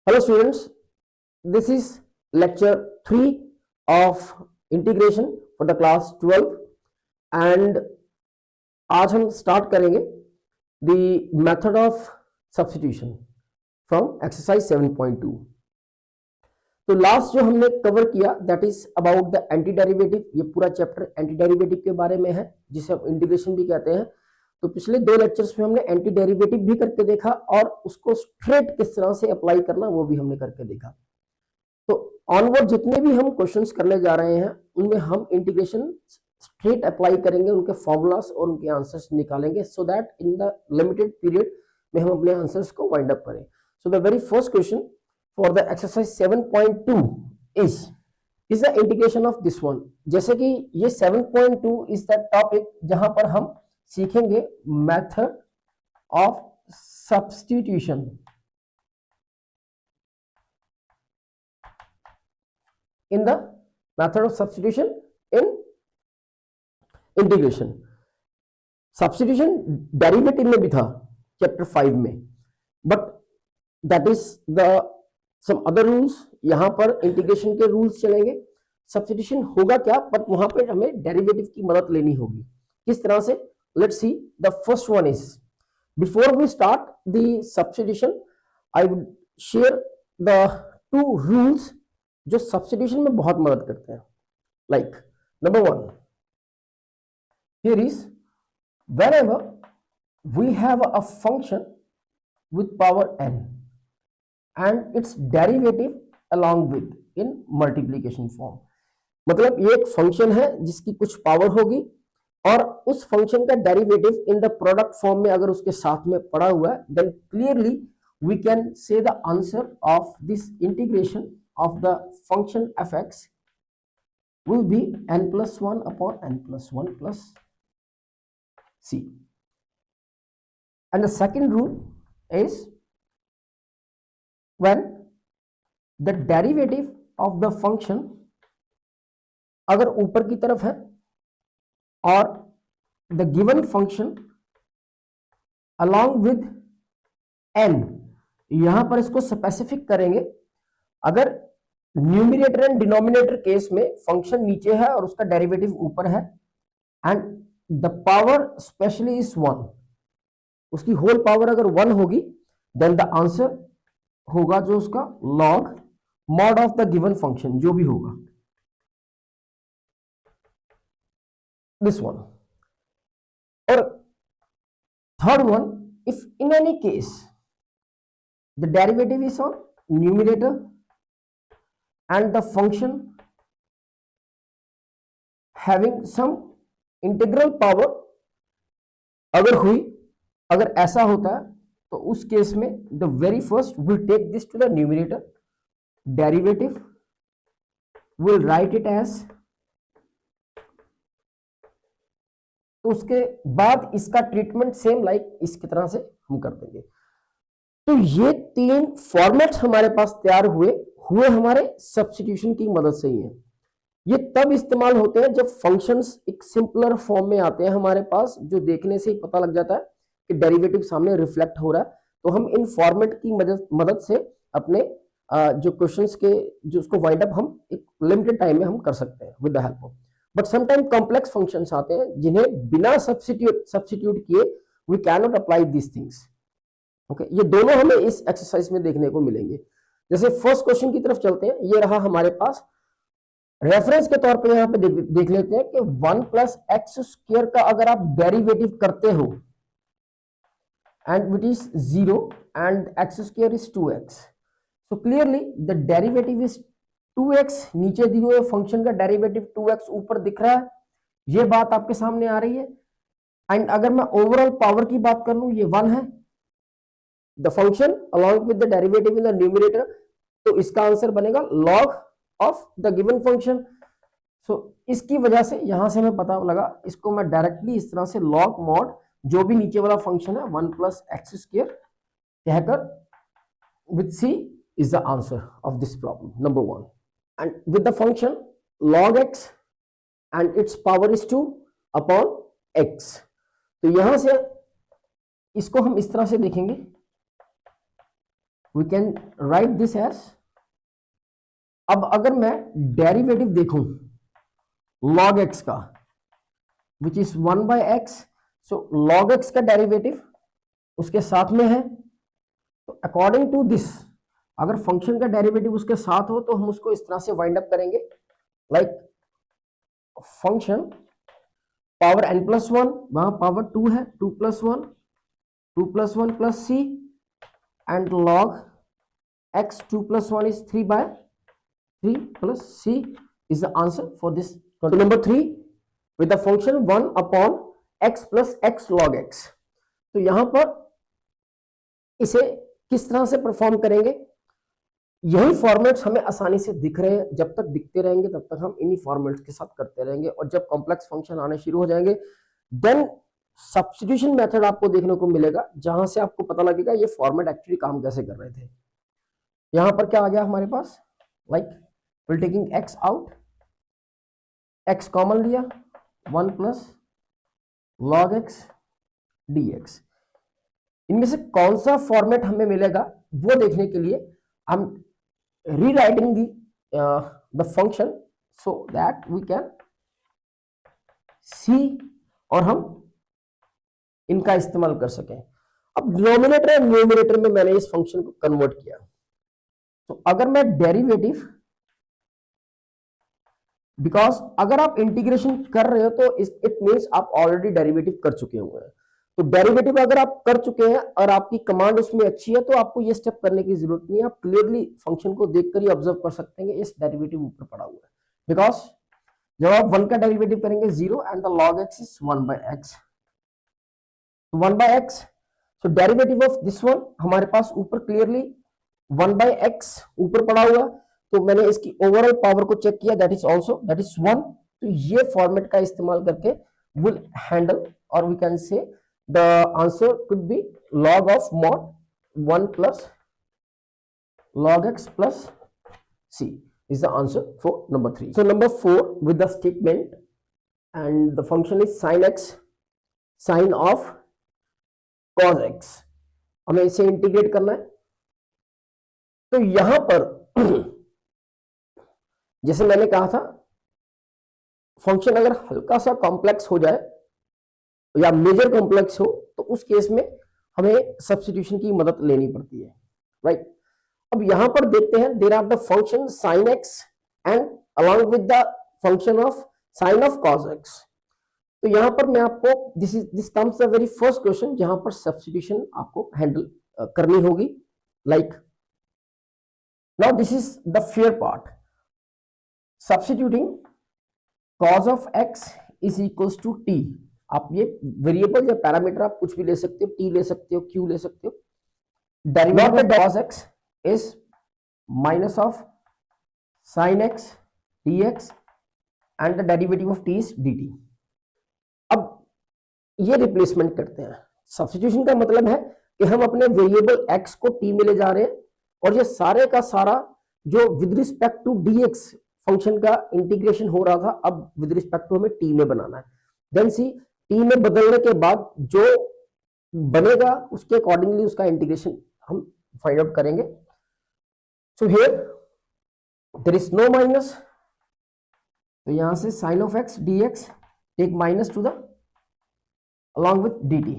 Hello students, this is lecture 3 of integration for the class 12 and आज हम start करेंगे the method of substitution from exercise 7.2. तो last जो हमने cover किया that is about the anti derivative. ये पूरा चैप्टर एंटी डेरिवेटिव के बारे में है जिसे हम इंटीग्रेशन भी कहते हैं। तो पिछले दो लेक्चर्स में हमने एंटी डेरिवेटिव भी करके देखा और उसको स्ट्रेट किस तरह से अप्लाई करना वो भी हमने करके देखा। तो ऑनवर्ड जितने भी हम क्वेश्चंस करने जा रहे हैं उनमें हम इंटीग्रेशन स्ट्रेट अप्लाई करेंगे, उनके फॉर्मूलास और उनके आंसर्स निकालेंगे so that in the limited period में हम अपने आंसर्स को वाइंड अप करें। So the very first question for the exercise 7.2 is the integration of this one। जैसे कि ये 7.2 is the topic जहां पर हम सीखेंगे method of substitution in the method of substitution in integration। substitution derivative में भी था chapter 5 में, but that is the some other rules। यहां पर इंटीग्रेशन के रूल्स चलेंगे। सब्स्टिट्यूशन होगा क्या, बट वहां पर हमें डेरिवेटिव की मदद लेनी होगी। किस तरह से, let's see. The first one is, before we start the substitution I would share the two rules जो सब्स्टिट्यूशन में बहुत मदद करते हैं। Like number one, here is whenever we have a function with power n and its derivative along with in multiplication form। मतलब ये एक फंक्शन है जिसकी कुछ पावर होगी और उस फंक्शन का derivative in the product form में अगर उसके साथ में पड़ा हुआ है, then clearly we can say the answer of this integration of the function fx will be n+1 upon n+1 plus c। And the second rule is when the derivative of the function अगर ऊपर की तरफ है और the given function along with n, यहां पर इसको specific करेंगे। अगर न्यूमिनेटर एंड डिनोमिनेटर केस में फंक्शन नीचे है और उसका डेरिवेटिव ऊपर है and the power specially is 1, उसकी होल पावर अगर 1 होगी देन द आंसर होगा जो उसका log mod of the given function जो भी होगा, दिस वन। और third one, if in any case the derivative is on numerator and the function having some integral power अगर ऐसा होता है तो उस केस में the very first will take this to the numerator, derivative will write it as, तो उसके बाद इसका ट्रीटमेंट सेम लाइक इसकी तरह से हम कर देंगे। तो ये तीन फॉर्मेट्स हमारे पास तैयार हुए हमारे सब्स्टिट्यूशन की मदद से ही है। ये तब इस्तेमाल होते हैं जब फंक्शंस एक सिंपलर फॉर्म में आते हैं हमारे पास, जो देखने से ही पता लग जाता है कि डेरिवेटिव सामने रिफ्लेक्ट हो रहा है। तो हम इन फॉर्मेट की मदद से अपने जो क्वेश्चंस के जो उसको वाइंड अप हम एक लिमिटेड टाइम में हम कर सकते हैं with the help of. But sometime complex functions आते हैं जिन्हें बिना सब्स्टिट्यूट किए we can not apply this things. Okay, ये दोनों हमें इस एक्सरसाइज में देखने को मिलेंगे। जैसे फर्स्ट क्वेश्चन की तरफ चलते हैं। ये रहा हमारे पास रेफरेंस के तौर पे, यहाँ पे देख लेते हैं कि 1 + x² का अगर आप डेरिवेटिव करते हो and which is 0 and x² is 2x, so clearly the derivative is 2x। नीचे दिए हुए फंक्शन का डेरिवेटिव 2x ऊपर दिख रहा है, ये बात आपके सामने आ रही है। एंड अगर मैं ओवरऑल पावर की बात कर लूं, ये 1 है the function along with the derivative in the numerator, तो इसका आंसर बनेगा log of the given function। so इसकी वजह से यहां से हमें पता लगा, इसको मैं डायरेक्टली इस तरह से log mod जो भी नीचे वाला फंक्शन है 1 + x² कहकर with c is the answer of this problem number 1। and with the function log x and its power is 2 upon x, तो यहां से इसको हम इस तरह से देखेंगे we can write this as, अब अगर मैं डेरिवेटिव देखूं log x का which is 1/x, so log x का डेरिवेटिव उसके साथ में है, तो अकॉर्डिंग टू दिस अगर फंक्शन का डेरिवेटिव उसके साथ हो तो हम उसको इस तरह से वाइंड अप करेंगे, लाइक फंक्शन पावर n+1, वहां पावर 2 है, 2+1 + c and log x 2+1 is 3/3 plus c is the answer for this. So number 3 with the function 1/x plus x log x. तो यहां पर इसे किस तरह से परफॉर्म करेंगे, यही फॉर्मेट्स हमें आसानी से दिख रहे हैं, जब तक दिखते रहेंगे तब तक हम इन्हीं फॉर्मेट्स के साथ करते रहेंगे, और जब कॉम्प्लेक्स फंक्शन आने शुरू हो जाएंगे देन सब्स्टिट्यूशन मेथड आपको देखने को मिलेगा, जहां से आपको पता लगेगा ये फॉर्मेट एक्चुअली काम कैसे कर रहे थे। यहां पर क्या आ गया हमारे पास, like will taking x out, x common लिया, 1 + log x dx। इनमें से कौन सा फॉर्मेट हमें मिलेगा वो देखने के लिए हम rewriting the function so that we can see, और हम इनका इस्तेमाल कर सकें। अब डिनोमिनेटर और न्यूमरेटर में मैंने इस फंक्शन को कन्वर्ट किया, तो अगर मैं डेरिवेटिव, बिकॉज अगर आप इंटीग्रेशन कर रहे हो तो इट मींस आप ऑलरेडी डेरिवेटिव कर चुके हुए हैं, तो डेरिवेटिव अगर आप कर चुके हैं और आपकी कमांड उसमें अच्छी है तो आपको ये स्टेप करने की जरूरत नहीं है, आप क्लियरली फंक्शन को देखकर ही ऑब्जर्व कर सकते हैं इस डेरिवेटिव ऊपर पड़ा हुआ है, बिकॉज जब आप 1 का डेरिवेटिव करेंगे 0 and the log x is 1/x, 1/x, so derivative of this one हमारे पास ऊपर क्लियरली 1/x ऊपर पड़ा हुआ, तो मैंने इसकी ओवरऑल पावर को चेक किया, दैट इज 1, तो ये फॉर्मेट का इस्तेमाल करके विल हैंडल, और we can say the answer could be log of mod 1 plus log x plus c is the answer for number 3. So number 4 with the statement, and the function is sin x sin of cos x, हमें इसे integrate करना है। तो यहां पर जैसे मैंने कहा था, फंक्शन अगर हल्का सा कॉम्प्लेक्स हो जाए या मेजर कॉम्प्लेक्स हो तो उस केस में हमें सब्स्टिट्यूशन की मदद लेनी पड़ती है, राइट। अब यहां पर देखते हैं, there are the function sin x and along with the function of sin of cos x। तो यहां पर मैं आपको this comes the very first question जहां पर सब्स्टिट्यूशन आपको हैंडल करनी होगी, like now this is the fair part, substituting cos of x is equals to t। आप ये वेरिएबल या पैरामीटर आप कुछ भी ले सकते हो, t ले सकते हो, q ले सकते हो। Derivative of cos x is minus of sin x dx and the derivative of t is dt। अब ये रिप्लेसमेंट करते हैं, सब्स्टिट्यूशन का मतलब है कि हम अपने वेरिएबल x को t में ले जा रहे हैं, और ये सारे का सारा जो with respect to dx function का इंटीग्रेशन हो रहा था, अब विद रिस्पेक्ट टू हमें t में बनाना है। देन सी t में बदलने के बाद जो बनेगा उसके अकॉर्डिंगली उसका इंटीग्रेशन हम फाइंड आउट करेंगे। So here there is no minus, तो यहां से sin of x dx take minus to the along with dt।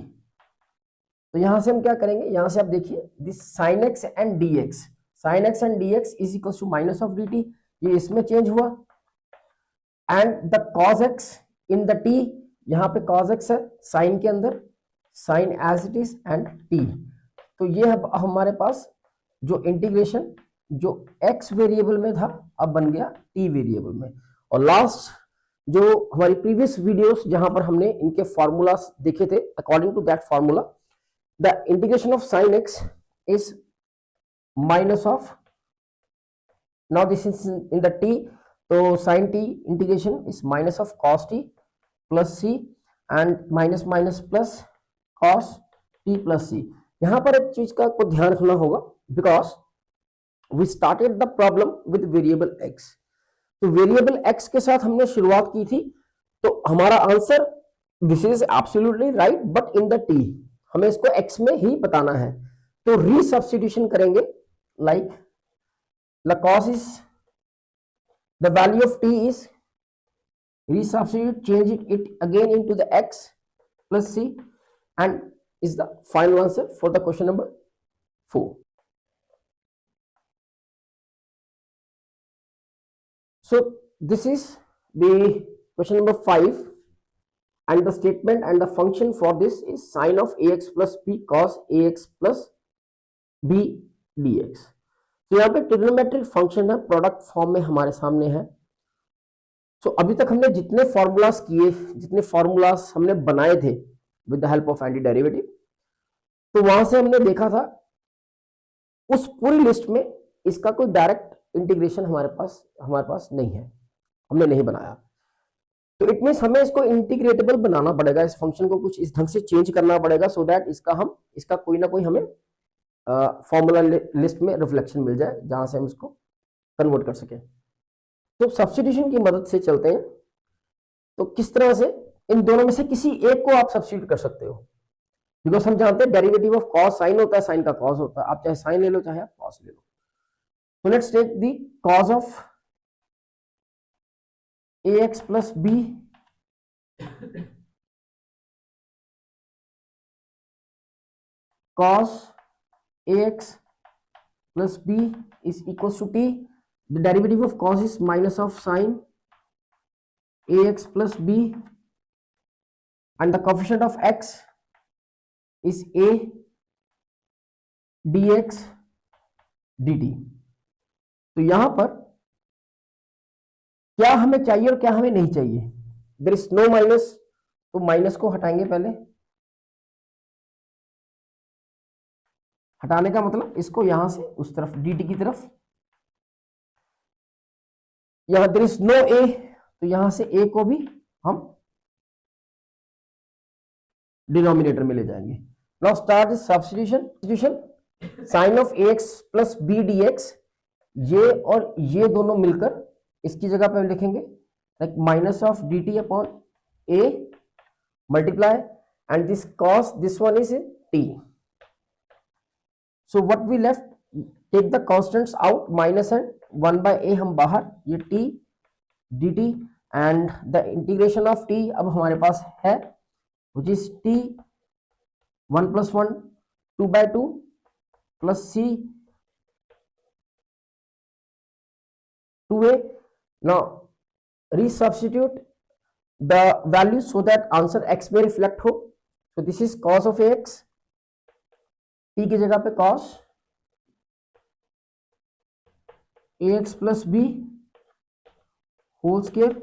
तो यहां से हम क्या करेंगे, यहां से आप देखिए this sin x and dx is equal to minus of dt, ये इसमें चेंज हुआ, and the cos x in the t, यहां पे cos x है साइन के अंदर, sine as it is and t। तो ये हमारे पास जो इंटीग्रेशन जो x वेरिएबल में था अब बन गया t वेरिएबल में। और लास्ट जो हमारी प्रीवियस वीडियोस जहां पर हमने इनके फॉर्मूलास देखे थे, according to that formula the integration of sine x is minus of, now this is in the t, तो sine t integration is minus of cos t plus c and minus minus plus cos t plus c। यहां पर एक चीज का को ध्यान रखना होगा, because we started the problem with variable x, तो वेरिएबल x के साथ हमने शुरुआत की थी, तो हमारा answer this is absolutely right, but in the t हमें इसको x में ही बताना है, तो रीसब्स्टिट्यूशन करेंगे like the cos is the value of t is resubstitute, change it again into the x plus c, and is the final answer for the question number 4. So this is the question number 5, and the statement and the function for this is sin of ax plus b cos ax plus b dx. तो यहाँ पे trigonometric function है, product form में हमारे सामने है. तो अभी तक हमने जितने फॉर्मूलाज किए, जितने फॉर्मूलाज हमने बनाए थे with the help of anti derivative, तो वहां से हमने देखा था उस पूरी लिस्ट में इसका कोई डायरेक्ट इंटीग्रेशन हमारे पास नहीं है, हमने नहीं बनाया. तो इट मींस हमें इसको इंटीग्रेटेबल बनाना पड़ेगा, इस फंक्शन को कुछ इस ढंग से चेंज करना पड़ेगा सो दैट इसका कोई ना कोई हमें फॉर्मूला लिस्ट में रिफ्लेक्शन मिल जाए जहां से हम इसको कन्वर्ट कर सकें. तो सब्स्टिट्यूशन की मदद से चलते हैं. तो किस तरह से इन दोनों में से किसी एक को आप सब्स्टिट्यूट कर सकते हो, बिकॉज हम जानते हैं डेरिवेटिव ऑफ कॉस साइन होता है, साइन का कॉस होता है. आप चाहे साइन ले लो चाहे आप कॉस ले लो. तो let's take the cos of ax plus b cos ax plus b is equals to t. The derivative of cos is minus of sin ax plus b, and the coefficient of x is a dx dt. तो यहां पर क्या हमें चाहिए और क्या हमें नहीं चाहिए. देयर इज नो माइनस, तो माइनस को हटाएंगे पहले. हटाने का मतलब इसको यहां से उस तरफ dt की तरफ. यहां देयर इज नो a, तो यहां से a को भी हम डिनोमिनेटर में ले जाएंगे. Now start this substitution. Sine of ax plus b dx, ये और ये दोनों मिलकर इसकी जगह पे हम लिखेंगे like minus of D T upon a multiply, and this cause this one is T. So what we left, take the constants out, minus and 1 by a हम बाहर, ये T D T, and the integration of T अब हमारे पास है which is T 1 plus 1 2 by 2 plus C 2a. Now resubstitute the values so that answer x में reflect हो. So this is cos of ax, t की जगह पे cos ax plus b whole square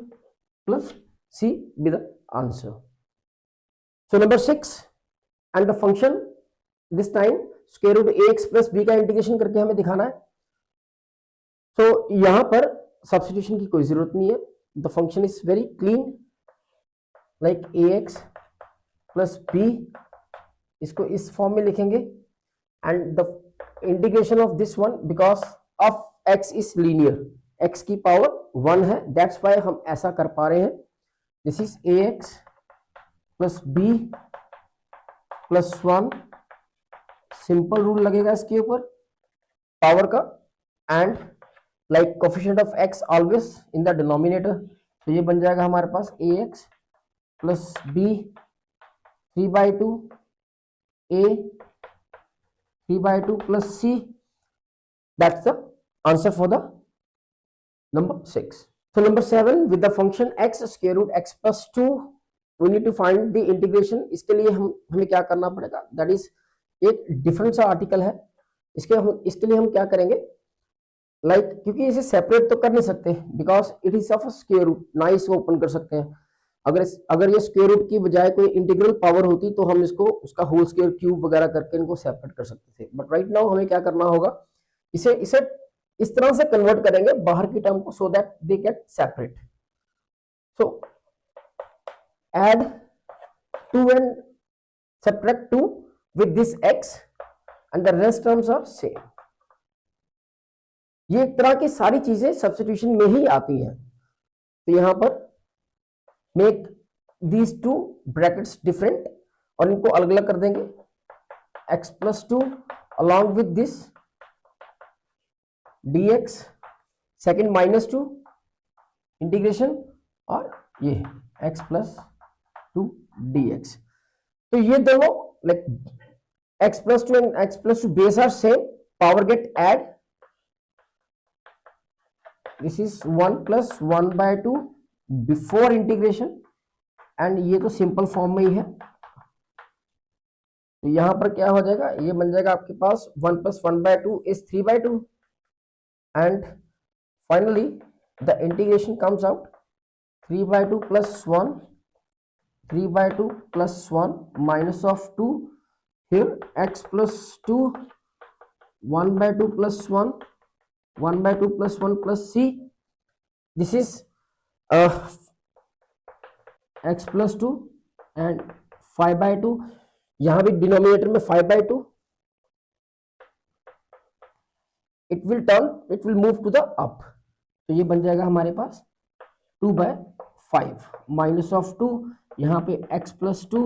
plus c be the answer. So number 6, and the function this time square root ax plus b का integration करके हमें दिखाना है. तो यहां पर सब्स्टिट्यूशन की कोई जरूरत नहीं है. The function is very clean, like ax plus b, इसको इस फॉर्म में लिखेंगे, and the integration of this one because of x is linear, x की पावर 1 है, दैट्स वाई हम ऐसा कर पा रहे हैं. This is ax plus b plus 1, simple rule लगेगा इसके ऊपर पावर का, and like coefficient of x always in the denominator. तो ये बन जाएगा हमारे पास ax plus b 3 by 2 a 3 by 2 plus c. That's the answer for the number 6. So number 7, with the function x square root x plus 2 we need to find the integration. इसके लिए हमें क्या करना पड़ेगा, that is एक different सा article है. इसके लिए हम क्या करेंगे, क्योंकि इसे सेपरेट तो कर नहीं सकते because it is of square root, ना इसको ओपन कर सकते हैं. अगर ये स्क्वायर रूट की बजाय कोई इंटीग्रल पावर होती तो हम इसको उसका होल स्क्वायर क्यूब वगैरह करके इनको सेपरेट कर सकते थे. बट राइट नाउ हमें क्या करना होगा, इसे इस तरह से कन्वर्ट करेंगे बाहर की टर्म को so that they get separate. So add 2 and subtract 2 with this x and the rest terms are same. ये एक तरह की सारी चीजें सब्स्टिट्यूशन में ही आती हैं. तो यहां पर मेक दीज 2 ब्रैकेट्स डिफरेंट, और इनको अलग अलग कर देंगे. x plus 2 along with this dx, second -2 integration, और ये x प्लस 2 dx। तो ये दोनों like x plus 2 and x plus 2 base are same, power get add, this is 1 plus 1/2 before integration, and ये तो सिंपल फॉर्म में ही है। तो यहां पर क्या हो जाएगा, ये बन जाएगा आपके पास 1 plus 1/2 is 3/2, and finally the integration comes out 3/2 plus 1, 3/2 plus 1 minus of 2, here x plus 2, 1/2 plus 1, 1/2 plus 1 plus c, this is x plus 2 and 5/2, यहां भी डिनोमिनेटर में 5/2, it will move to the up, तो ये बन जाएगा हमारे पास 2/5 minus of 2, यहाँ पे x plus 2,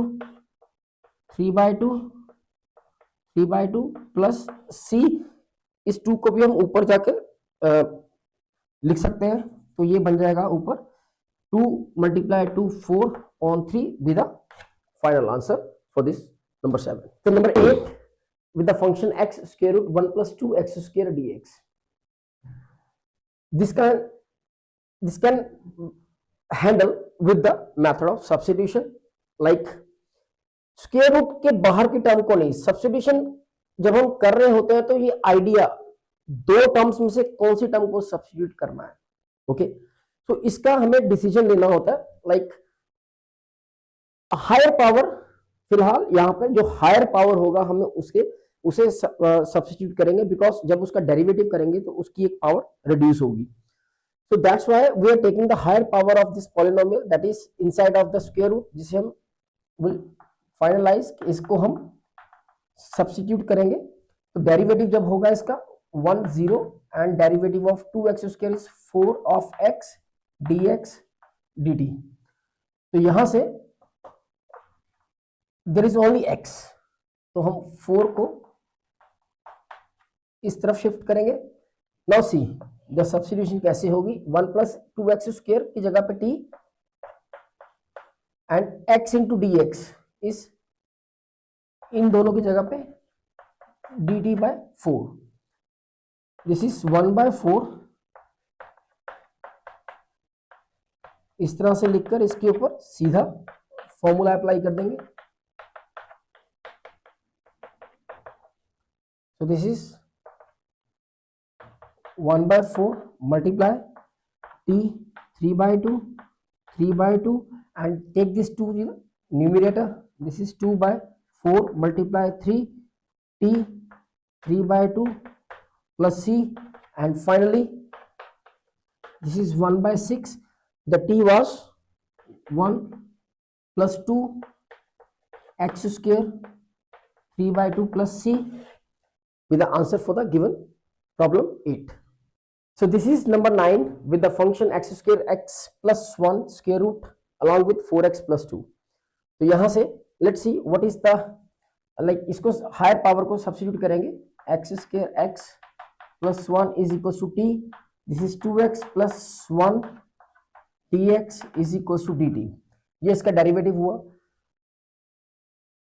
3/2 प्लस c, इस 2 को भी हम ऊपर जाके लिख सकते हैं, तो ये बन जाएगा ऊपर 2 × 2 4/3 with the final answer for this number 7। तो number 8 with the function x square root 1 plus 2x square dx, this can handle with the method of substitution, like square root के बाहर की टर्म को नहीं, सब्स्टिट्यूशन जब हम कर रहे होते हैं तो ये आइडिया दो टर्म्स में से कौन सी टर्म को सब्स्टिट्यूट करना है, ओके। तो इसका हमें डिसीजन लेना होता है, लाइक हायर पावर, फिलहाल यहाँ पे जो हायर पावर होगा हमें उसे सब्स्टिट्यूट करेंगे, बिकॉज जब उसका डेरिवेटिव करेंगे तो उसकी एक पावर रिड्यूस होगी। So that's why we are taking the higher power of this polynomial that is inside of the square root, जिसे हम will finalize, इसको हम substitute करेंगे। तो डेरिवेटिव जब होगा इसका 1 0 and derivative of 2x square is 4 of x dx dt। तो यहां से there is only x, तो हम 4 को इस तरफ शिफ्ट करेंगे। नाउ सी द सब्स्टिट्यूशन कैसे होगी, 1 प्लस 2x स्क्वायर की जगह पे t and x into D x इस इन दोनों की जगह पे dt/4, दिस इज 1/4, इस तरह से लिखकर इसके ऊपर सीधा फॉर्मूला अप्लाई कर देंगे। so this is 1/4 multiply t 3/2 and take this 2 in the numerator, this is 2/4 multiply 3 t 3/2 plus c, and finally this is 1/6, the t was 1 plus 2 x square 3/2 plus c with the answer for the given problem 8. So this is number 9 with the function x square x plus 1 square root along with 4x plus 2. तो यहां से let's see what is the like, इसको higher power को substitute करेंगे, x square x plus 1 is equals to t, this is 2x plus 1 dx is equals to dt, ये इसका derivative हुआ।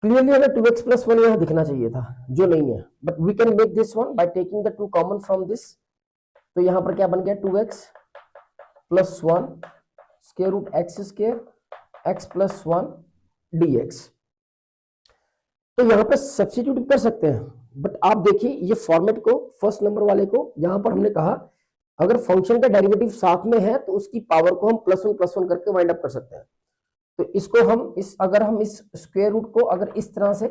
Clearly हमें 2x plus 1 यहाँ दिखना चाहिए था, जो नहीं है, but we can make this one by taking the 2 common from this. तो यहाँ पर क्या बन गया, 2x plus 1 square root x square x plus 1 dx। तो यहाँ पे सब्स्टिट्यूट कर सकते हैं, बट आप देखिए ये फॉर्मेट को, फर्स्ट नंबर वाले को, यहाँ पर हमने कहा अगर फंक्शन का डेरिवेटिव साथ में है तो उसकी पावर को हम +1 करके वाइंड अप कर सकते हैं। तो इसको हम अगर हम इस स्क्वायर रूट को अगर इस तरह से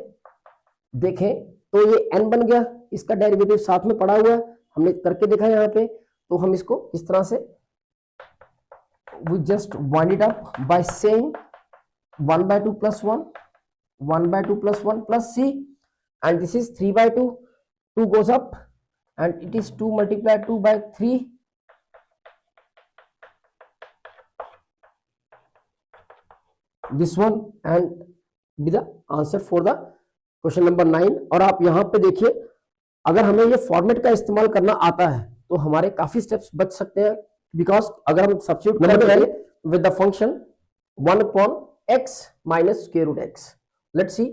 देखें तो ये n बन गया, इसका डेरिवेटिव साथ में पड़ा हुआ है, हमने करके देखा यहाँ पे। तो हम इसको इस तरह से we just wind it up by saying 1/2 plus 1, 1/2 plus 1 plus c, and this is 3/2, 2 goes up and it is 2 multiply 2/3, this one, and be the answer for the question number 9। और आप यहाँ पे देखिए, अगर हमें ये फॉर्मेट का इस्तेमाल करना आता है तो हमारे काफी स्टेप्स बच सकते हैं, बिकॉज अगर हम सब्स्टिट्यूट करेंगे with the function 1/x minus square root x। Let's see,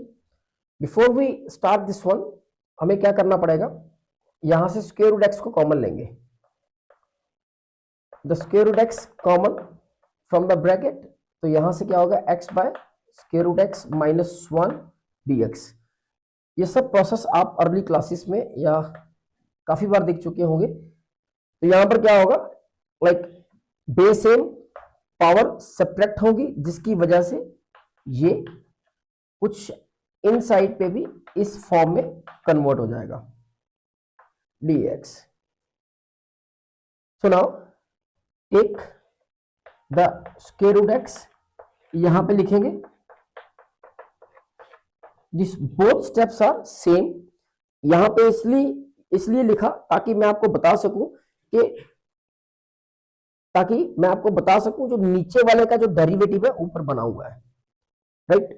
before we start this one, हमें क्या करना पड़ेगा, यहां से स्क्वायर रूट x को कॉमन लेंगे। The square root x common from the bracket, तो यहां से क्या होगा, x by square root x minus 1 dx। ये सब प्रोसेस आप अर्ली क्लासेस में या काफी बार देख चुके होंगे। तो यहां पर क्या होगा, like base same, power subtract होगी, जिसकी वजह से ये कुछ इनसाइड पे भी इस फॉर्म में कन्वर्ट हो जाएगा dx। So now take the square root x, यहां पे लिखेंगे, this both steps are same. यहां पे इसलिए लिखा ताकि मैं आपको बता सकूं जो नीचे वाले का जो डेरिवेटिव है ऊपर बना हुआ है, राइट।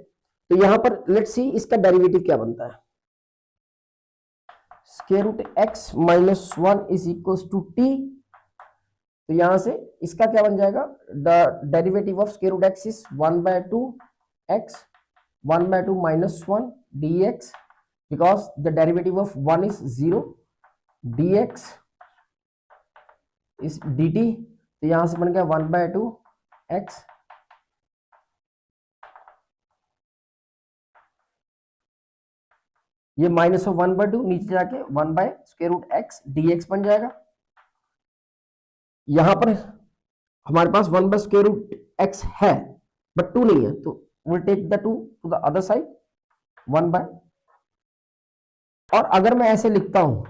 तो यहां पर लेट्स सी इसका डेरिवेटिव क्या बनता है, square root x minus 1 is equal to t। तो यहां से इसका क्या बन जाएगा, the derivative of square root x is 1/2 x 1/2 minus 1 dx, because the derivative of 1 is 0, dx is dt। तो यहां से बन गया 1/2 x ये माइनस ऑफ 1/2 नीचे जाके 1 by square root x dx बन जाएगा। यहां पर हमारे पास 1 बाय स्क्वायर रूट x है बट 2 नहीं है, तो we'll take the 2 to the other side 1 by। और अगर मैं ऐसे लिखता हूं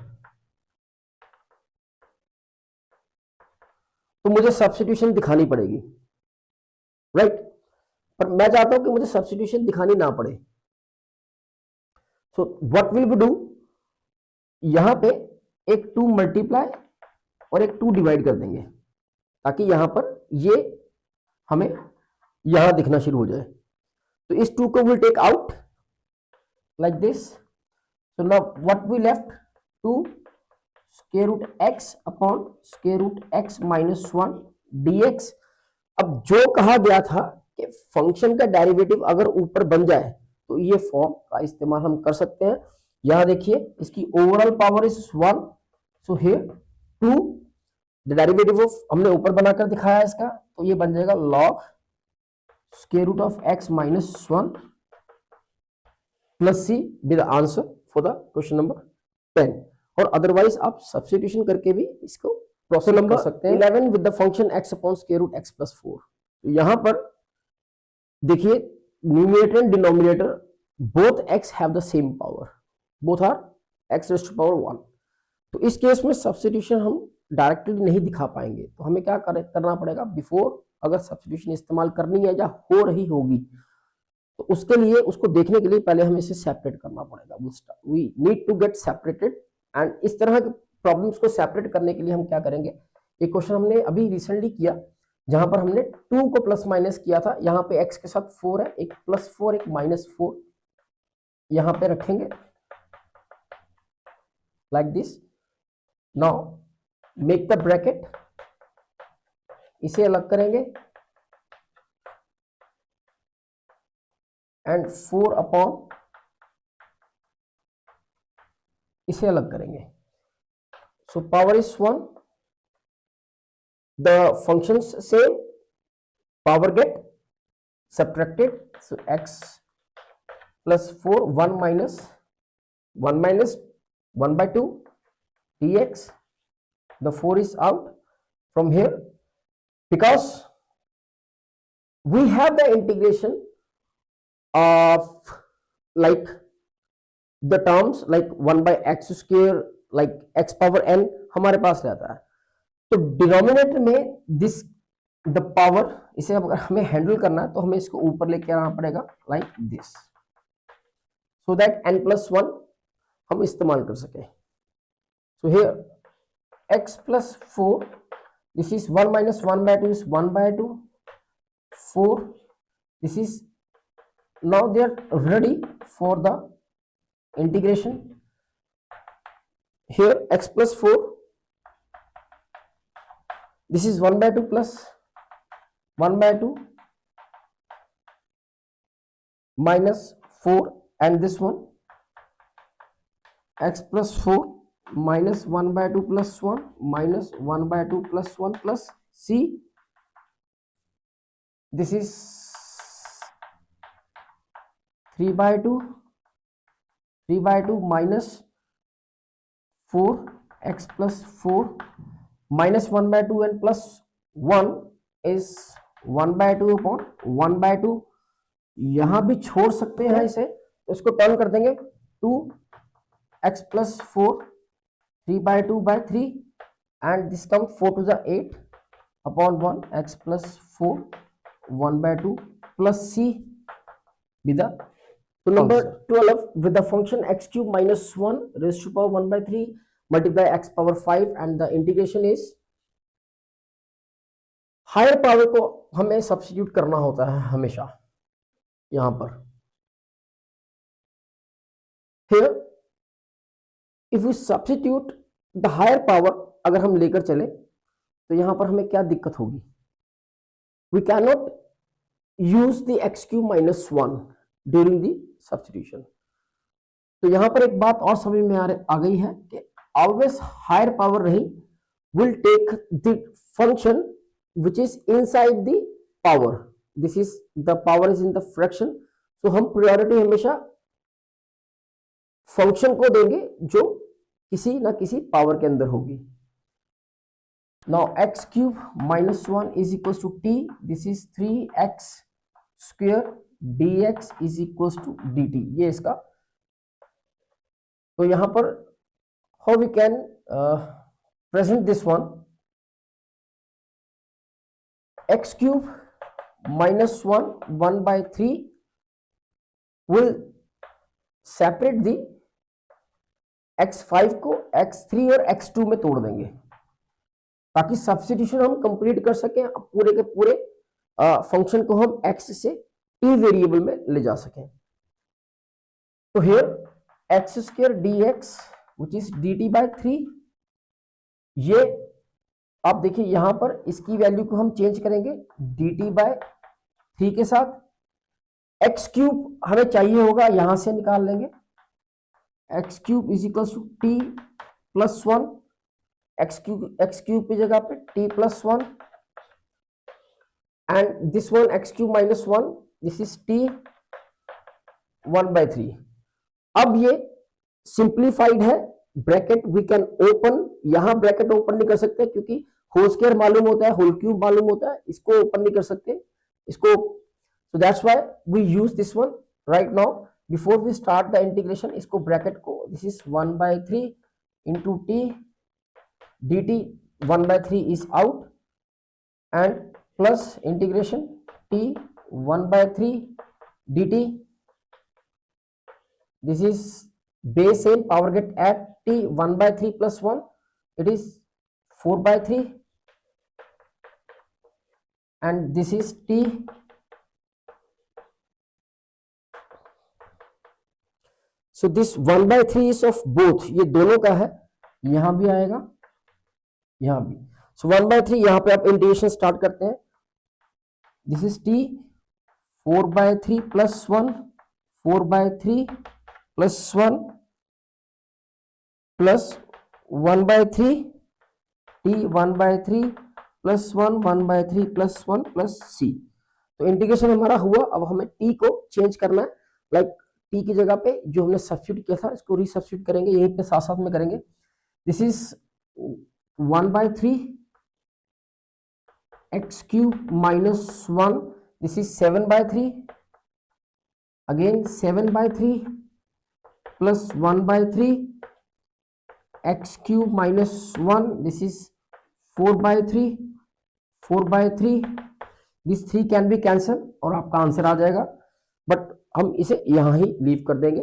तो मुझे सब्स्टिट्यूशन दिखानी पड़ेगी, राइट। पर मैं चाहता हूं कि मुझे सब्स्टिट्यूशन दिखानी ना पड़े। So what will we do, यहां पे एक 2 मल्टीप्लाई और एक 2 डिवाइड कर देंगे, ताकि यहां पर ये हमें यहां दिखना शुरू हो जाए। तो इस 2 को will take out like this. So now what we left, 2 square root x upon square root x minus 1 dx। अब जो कहा गया था कि फंक्शन का डेरिवेटिव अगर ऊपर बन जाए तो ये फॉर्म का इस्तेमाल हम कर सकते हैं। यहां देखिए इसकी overall power is 1, so here 2, the derivative of हमने ऊपर बनाकर दिखाया इसका, तो ये बन जाएगा log square root of x minus 1 plus c be the answer for the question number 10। और अदरवाइज आप सब्स्टिट्यूशन करके भी इसको प्रोसेस कर सकते हैं। 11 with the function x upon square root x plus 4। तो यहां पर देखिए numerator and denominator both x have the same power, both are x raised to power 1। तो इस केस में सब्स्टिट्यूशन हम डायरेक्टली नहीं दिखा पाएंगे, तो हमें क्या करना पड़ेगा, बिफोर अगर सब्स्टिट्यूशन इस्तेमाल करनी है या हो रही होगी तो उसके लिए, उसको देखने के लिए पहले हमें इसे सेपरेट करना पड़ेगा। We need to get separated. And इस तरह के प्रॉब्लम्स को सेपरेट करने के लिए हम क्या करेंगे, एक क्वेश्चन हमने अभी रिसेंटली किया जहां पर हमने 2 को प्लस माइनस किया था। यहाँ पे x के साथ 4 है, एक +4 एक -4 यहां पे रखेंगे like this. Now make the bracket, इसे अलग करेंगे एंड 4 अपॉन इसे अलग करेंगे। So power is 1, the functions same, power get subtracted. So x plus 4 1 minus 1/2 dx, the 4 is out from here because we have the integration of like the terms like 1/x square, like x power n हमारे पास रहता है। तो denominator में this the power, इसे अगर हमें handle करना है तो हमें इसको ऊपर लेके आना पड़ेगा like this, so that n+1 हम इस्तेमाल कर सके। So here x plus 4, this is 1 minus 1/2 is 1/2 4, this is now they are ready for the integration। Here x plus 4 this is 1/2 plus 1/2 minus 4 and this one x plus 4 minus 1/2 plus 1 minus 1/2 plus 1 plus c. This is 3/2 minus 4 x plus 4 minus 1/2 and plus 1 is 1/2 upon 1/2. यहां भी छोड़ सकते हैं इसे, तो इसको turn कर देंगे 2x plus 4 3/2/3 and this comes 4 to the 8 upon 1 x plus 4 1/2 plus c with the so number 12 with the function x cube minus 1 raised to power 1/3 multiply x power 5 and the integration is higher power को हमें substitute करना होता है हमेशा यहां पर। Here if we substitute the higher power अगर हम लेकर चले तो यहां पर हमें क्या दिक्कत होगी, we cannot use the x cube minus 1 during the substitution। तो यहां पर एक बात और समझ में आ गई है कि always higher power नहीं will take the function which is inside the power, this is the power is in the fraction, so हम priority हमेशा फंक्शन को देंगे जो किसी ना किसी पावर के अंदर होगी। Now x cube minus 1 is equals to t, this is 3x square dx is equals to dt, ये इसका। तो यहां पर how we can present this one, x cube minus 1/3 will separate the x5 को x3 और x2 में तोड़ देंगे ताकि सब्स्टिट्यूशन हम कंप्लीट कर सकें, पूरे के पूरे फंक्शन को हम x से t वेरिएबल में ले जा सकें। तो here x square dx which is dt/3, ये आप देखिए यहां पर इसकी वैल्यू को हम चेंज करेंगे dt/3 के साथ। x क्यूब हमें चाहिए होगा, यहां से निकाल लेंगे x cube is equal to t plus 1, x cube की जगह पे t plus 1 and this one x cube minus 1 this is t 1/3। अब ये सिंप्लीफाइड है, ब्रैकेट वी कैन ओपन, यहां ब्रैकेट ओपन नहीं कर सकते क्योंकि होल स्क्वायर मालूम होता है, होल क्यूब मालूम होता है, इसको ओपन नहीं कर सकते इसको। So that's why we use this one right now before we start the integration। इसको ब्रैकेट को this is 1/3 into t dt, 1/3 is out and plus integration t 1/3 dt, this is base same, power get at t 1/3 plus 1 it is 4/3 and this is t। So this 1/3 is of both, ये दोनों का है, यहां भी आएगा यहां भी। So 1/3 यहां पे आप इंटीग्रेशन स्टार्ट करते हैं, this is t 4/3 plus 1 4/3 plus 1 plus 1/3 t 1/3 plus 1 1/3 plus 1 plus c। तो इंटीग्रेशन हमारा हुआ, अब हमें t को चेंज करना है, लाइक t की जगह पे जो हमने सब्स्टिट्यूट किया था इसको रीसब्स्टिट्यूट करेंगे, यहीं पे साथ साथ में करेंगे। This is 1/3 x cube minus 1, this is 7/3 again 7/3 plus 1/3 x cube minus 1, this is 4/3 this 3 can be cancel और आपका आंसर आ जाएगा, बट हम इसे यहां ही लीव कर देंगे।